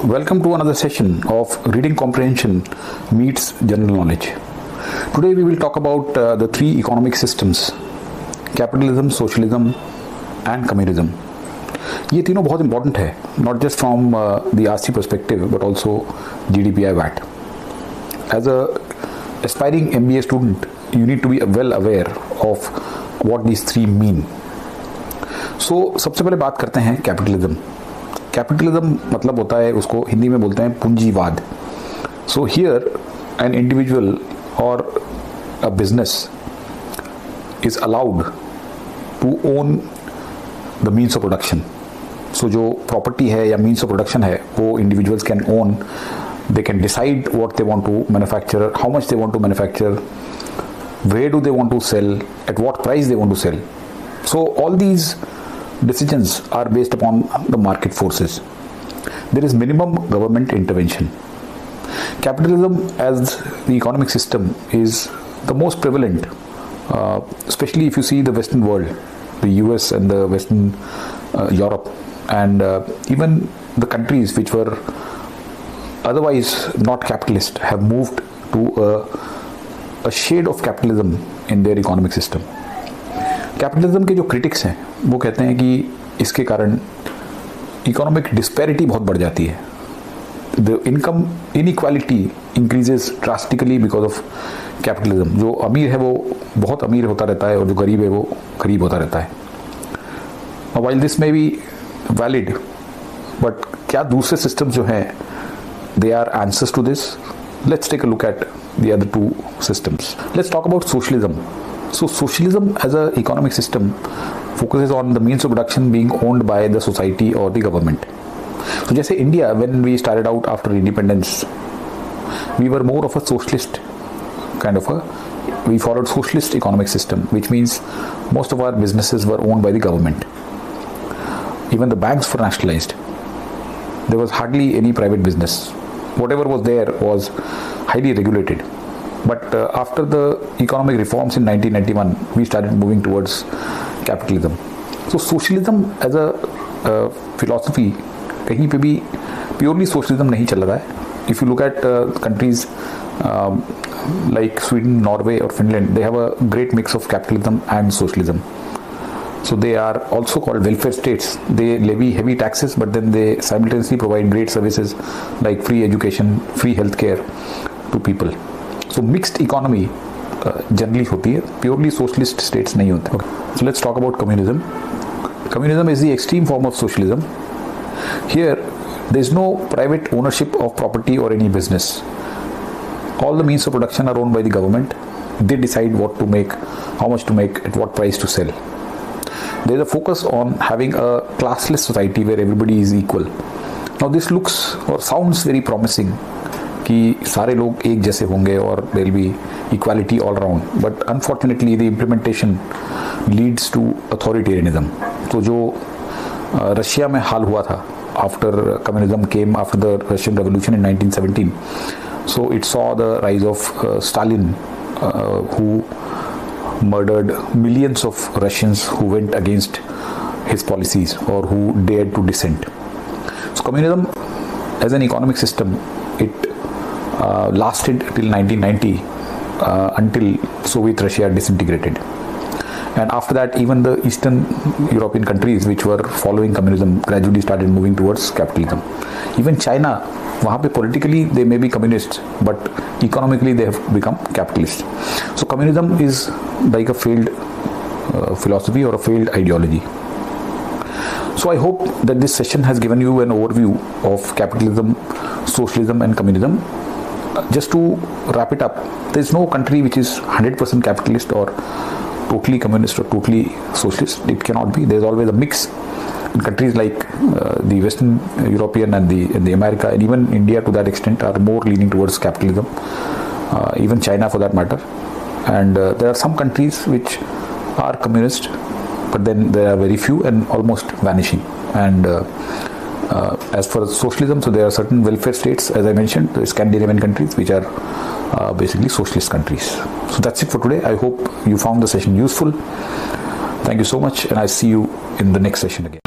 Welcome to another session of Reading Comprehension meets General Knowledge. Today we will talk about the three economic systems, Capitalism, Socialism and Communism. ये तीनों बहुत important है, not just from the RC perspective but also GDPI VAT. As a aspiring MBA student, you need to be well aware of what these three mean. So सबसे पहले बात करते हैं capitalism. Capitalism मतलब होता है, उसको हिंदी में बोलते हैं पूंजीवाद. सो हियर एन इंडिविजुअल और a business is allowed to own the means of production. So जो प्रॉपर्टी है या मीन्स ऑफ प्रोडक्शन है वो individuals can own. They can decide what they want to manufacture, how much they want to manufacture, where do they want to sell, at what price they want to sell. So all these decisions are based upon the market forces. There is minimum government intervention. Capitalism as the economic system is the most prevalent, especially if you see the Western world, the US and the Western Europe, and even the countries which were otherwise not capitalist have moved to a shade of capitalism in their economic system. Capitalism के जो critics हैं वो कहते हैं कि इसके कारण economic disparity बहुत बढ़ जाती है. The income inequality increases drastically because of capitalism. जो अमीर है वो बहुत अमीर होता रहता है और जो गरीब है वो गरीब होता रहता है. While this may be valid, but क्या दूसरे सिस्टम जो हैं they are answers to this? Let's take a look at the other two systems. Let's talk about socialism. So socialism as an economic system focuses on the means of production being owned by the society or the government. So जैसे India, when we started out after independence, we were more of a socialist kind of we followed socialist economic system, which means most of our businesses were owned by the government. Even the banks were nationalized. There was hardly any private business. Whatever was there was highly regulated. But after the economic reforms in 1991, we started moving towards capitalism. So socialism as a philosophy कहीं पे भी purely socialism नहीं चल रहा है. If you look at countries like Sweden, Norway or Finland, they have a great mix of capitalism and socialism. So they are also called welfare states. They levy heavy taxes, but then they simultaneously provide great services like free education, free healthcare to people. So mixed economy generally होती है, purely socialist states नहीं होते. Okay. So let's talk about communism. Communism is the extreme form of socialism. Here there is no private ownership of property or any business. All the means of production are owned by the government. They decide what to make, how much to make, at what price to sell. There is a focus on having a classless society where everybody is equal. Now this looks or sounds very promising कि सारे लोग एक जैसे होंगे और there will be equality all around. But unfortunately the implementation leads to authoritarianism. तो जो Russia में हाल हुआ था after communism came after the Russian Revolution in 1917. So it saw the rise of Stalin who murdered millions of Russians who went against his policies or who dared to dissent. So communism as an economic system, it lasted till 1990 until Soviet Russia disintegrated. And after that, even the Eastern European countries which were following communism gradually started moving towards capitalism. Even China, वहाँ पे politically they may be communists, but economically they have become capitalist. So communism is like a failed philosophy or a failed ideology. So I hope that this session has given you an overview of capitalism, socialism and communism. Just to wrap it up, there is no country which is 100% capitalist or totally communist or totally socialist. It cannot be. There is always a mix. In countries like the Western European and the America and even India to that extent are more leaning towards capitalism, even China for that matter. And there are some countries which are communist, but then there are very few and almost vanishing. And as for socialism, so there are certain welfare states, as I mentioned, the Scandinavian countries which are basically socialist countries. So that's it for today. I hope you found the session useful. Thank you so much, and I see you in the next session again.